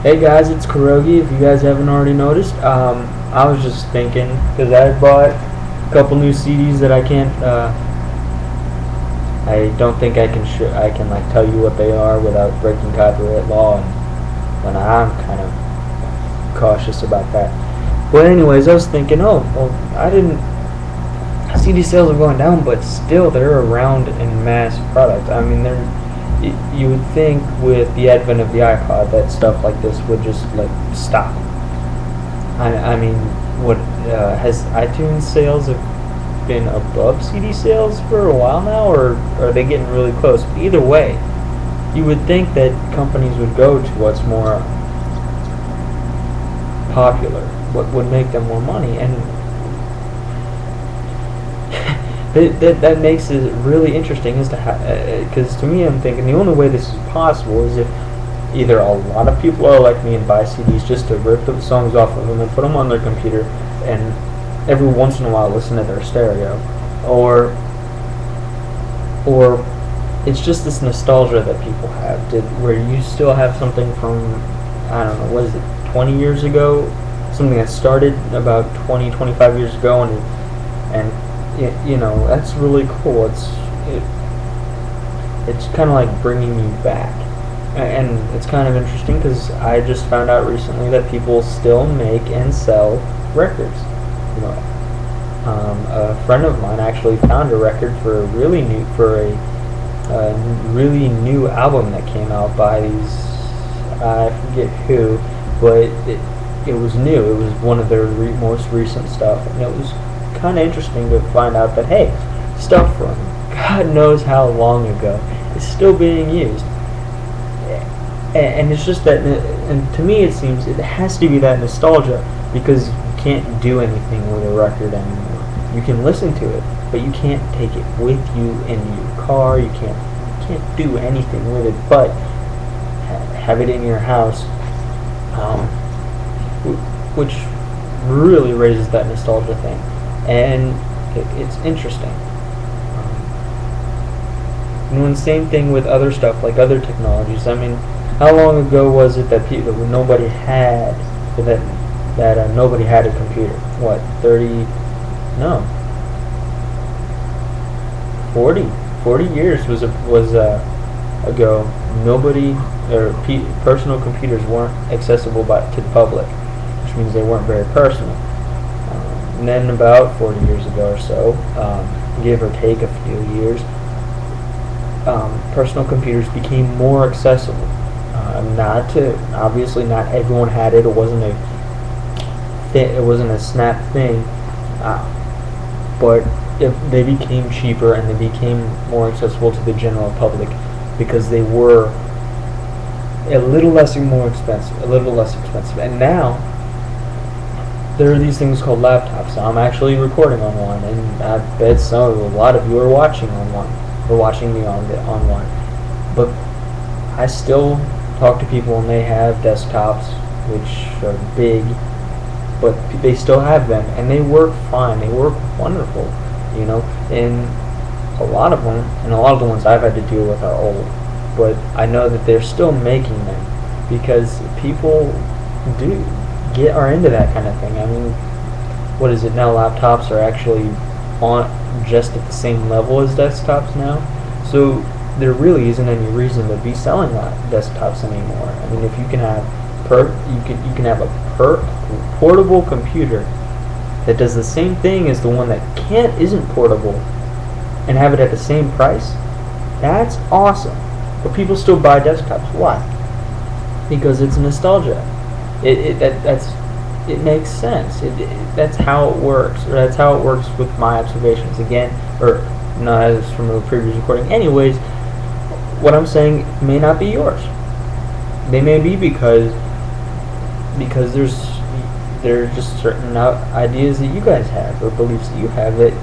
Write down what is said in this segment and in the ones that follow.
Hey guys, it's Kurogi. If you guys haven't already noticed, I was just thinking because I bought a couple new CDs that I can't. I don't think I can like tell you what they are without breaking copyright law, and when I'm kind of cautious about that. But anyways, I was thinking, oh well, I didn't. CD sales are going down, but still they're around in mass product. I mean, you would think with the advent of the iPod that stuff like this would just like stop. I mean, what has iTunes sales have been above CD sales for a while now, or are they getting really close? But either way, you would think that companies would go to what's more popular, what would make them more money, and that makes it really interesting as to how, because to me I'm thinking the only way this is possible is if either a lot of people are like me and buy CDs just to rip the songs off of them and put them on their computer and every once in a while listen to their stereo, or it's just this nostalgia that people have, where you still have something from, I don't know, what is it, 20 years ago, something that started about 20, 25 years ago, and you know, that's really cool. It's kind of like bringing you back, and it's kind of interesting because I just found out recently that people still make and sell records. You know, a friend of mine actually found a record for a really new album that came out by these, I forget who, but it was new. It was one of their most recent stuff, and it was kind of interesting to find out that, hey, stuff from God knows how long ago is still being used. And it's just that, and to me it seems it has to be that nostalgia, because you can't do anything with a record anymore. You can listen to it, but you can't take it with you in your car. You can't do anything with it but have it in your house, which really raises that nostalgia thing. And it's interesting. And same thing with other stuff, like other technologies. I mean, how long ago was it that nobody had nobody had a computer? What, 30? No, 40 years was ago. Nobody or personal computers weren't accessible to the public, which means they weren't very personal. And then about 40 years ago or so, give or take a few years, personal computers became more accessible. Obviously not everyone had it. It wasn't a snap thing, but they became cheaper and they became more accessible to the general public because they were a little less expensive. And now there are these things called laptops. I'm actually recording on one, and I bet a lot of you are watching on one, or watching me on one. But I still talk to people, and they have desktops, which are big, but they still have them, and they work fine. They work wonderful, you know. And a lot of the ones I've had to deal with are old, but I know that they're still making them because people are into that kind of thing. I mean, what is it now? Laptops are actually on just at the same level as desktops now, so there really isn't any reason to be selling desktops anymore. I mean, if you can have a portable computer that does the same thing as the one that isn't portable, and have it at the same price, that's awesome. But people still buy desktops. Why? Because it's nostalgia. It makes sense. That's how it works. Or that's how it works with my observations. Again, or no, as from a previous recording. Anyways, what I'm saying may not be yours. They may be because there are just certain ideas that you guys have, or beliefs that you have that,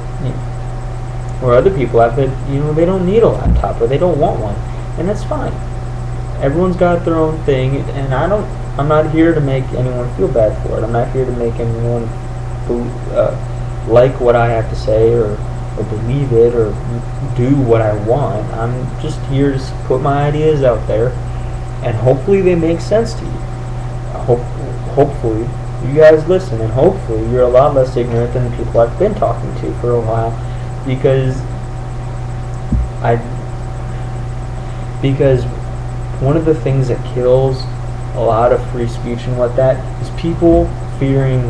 or other people have, that they don't need a laptop or they don't want one, and that's fine. Everyone's got their own thing, and I'm not here to make anyone feel bad for it. I'm not here to make anyone like what I have to say or believe it or do what I want. I'm just here to put my ideas out there, and hopefully they make sense to you. hopefully you guys listen, and hopefully you're a lot less ignorant than the people I've been talking to for a while, because because one of the things that kills a lot of free speech and what that is people fearing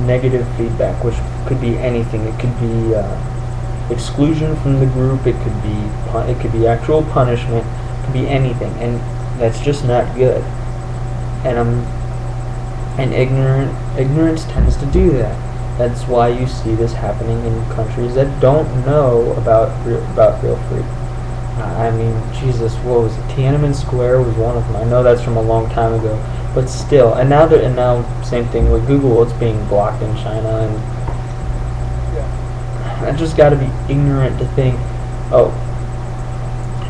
negative feedback, which could be anything. It could be exclusion from the group. It could be actual punishment. It could be anything, and that's just not good. And ignorance tends to do that. That's why you see this happening in countries that don't know about real freedom. I mean, Jesus, what was it? Tiananmen Square was one of them. I know that's from a long time ago, but still. And now same thing with Google. It's being blocked in China, and I just got to be ignorant to think, oh,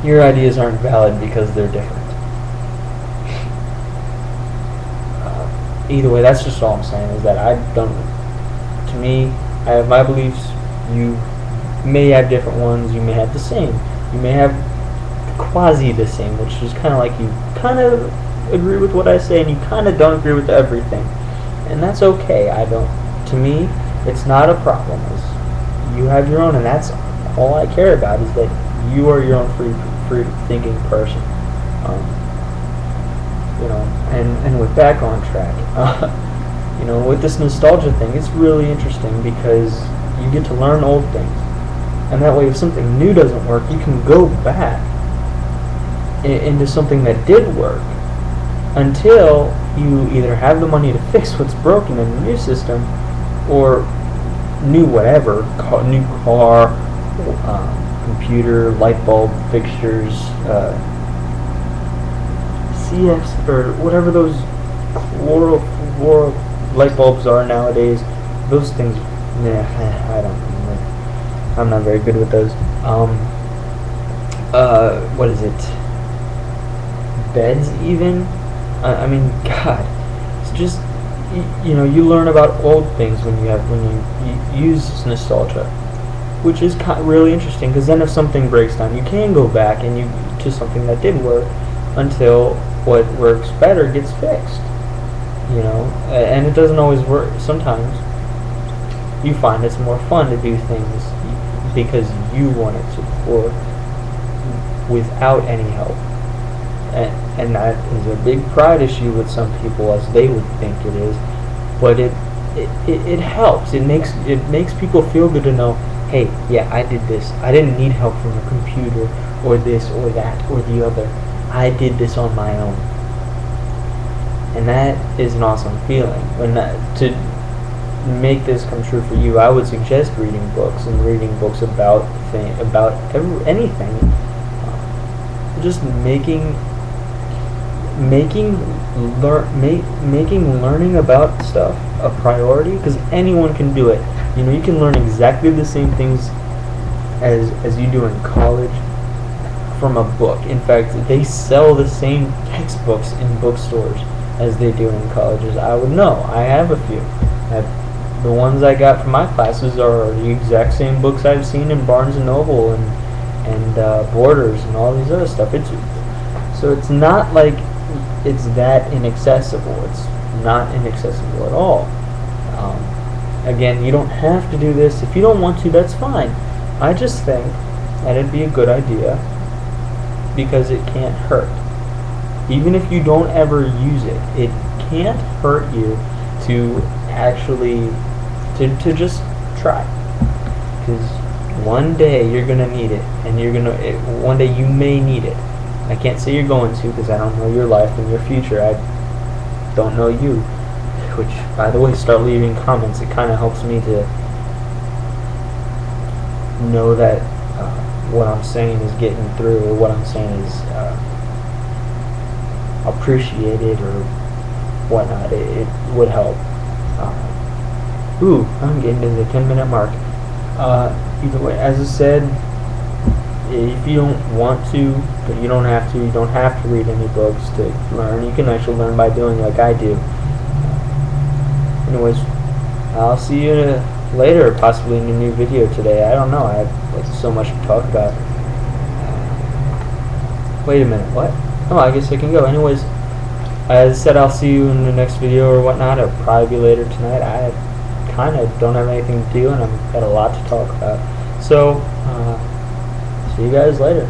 your ideas aren't valid because they're different. Either way, that's just all I'm saying, is that to me, I have my beliefs. You may have different ones. You may have the same. You may have quasi the same, which is kind of like you kind of agree with what I say and you kind of don't agree with everything. And that's okay. To me, it's not a problem. You have your own, and that's all I care about, is that you are your own free thinking person. And with back on track, with this nostalgia thing, it's really interesting because you get to learn old things. And that way, if something new doesn't work, you can go back into something that did work until you either have the money to fix what's broken in the new system, or new whatever, new car, computer, light bulb fixtures, CFs, or whatever those fluoro light bulbs are nowadays. Those things, I don't know. I'm not very good with those. What is it? Beds, even? I mean, God, it's just, you learn about old things when you use nostalgia, which is really interesting, because then if something breaks down, you can go back to something that did work until what works better gets fixed. And it doesn't always work. Sometimes you find it's more fun to do things because you want it to, or without any help. And that is a big pride issue with some people, as they would think it is. But it helps. It makes people feel good to know, hey, yeah, I did this. I didn't need help from a computer or this or that or the other. I did this on my own. And that is an awesome feeling. To make this come true for you, I would suggest reading books about anything. Just making learning about stuff a priority, because anyone can do it. You can learn exactly the same things as you do in college from a book. In fact, they sell the same textbooks in bookstores as they do in colleges. I would know. I have a few. The ones I got from my classes are the exact same books I've seen in Barnes & Noble and Borders and all these other stuff. So it's not like it's that inaccessible. It's not inaccessible at all. Again, you don't have to do this. If you don't want to, that's fine. I just think that it'd be a good idea because it can't hurt. Even if you don't ever use it, it can't hurt you to actually to just try. Because one day you're gonna need it, and one day you may need it. I can't say you're going to, because I don't know your life and your future. I don't know you. Which, by the way, start leaving comments. It kind of helps me to know that what I'm saying is getting through, or what I'm saying is appreciated or whatnot. It would help. I'm getting to the 10-minute mark. Either way, as I said, if you don't want to, but you don't have to. You don't have to read any books to learn. You can actually learn by doing like I do. Anyways, I'll see you later, possibly in a new video today. I don't know. I have so much to talk about. Wait a minute, what? Oh, I guess I can go. Anyways, as I said, I'll see you in the next video or whatnot. It'll probably be later tonight. I kind of don't have anything to do, and I've got a lot to talk about. So, see you guys later.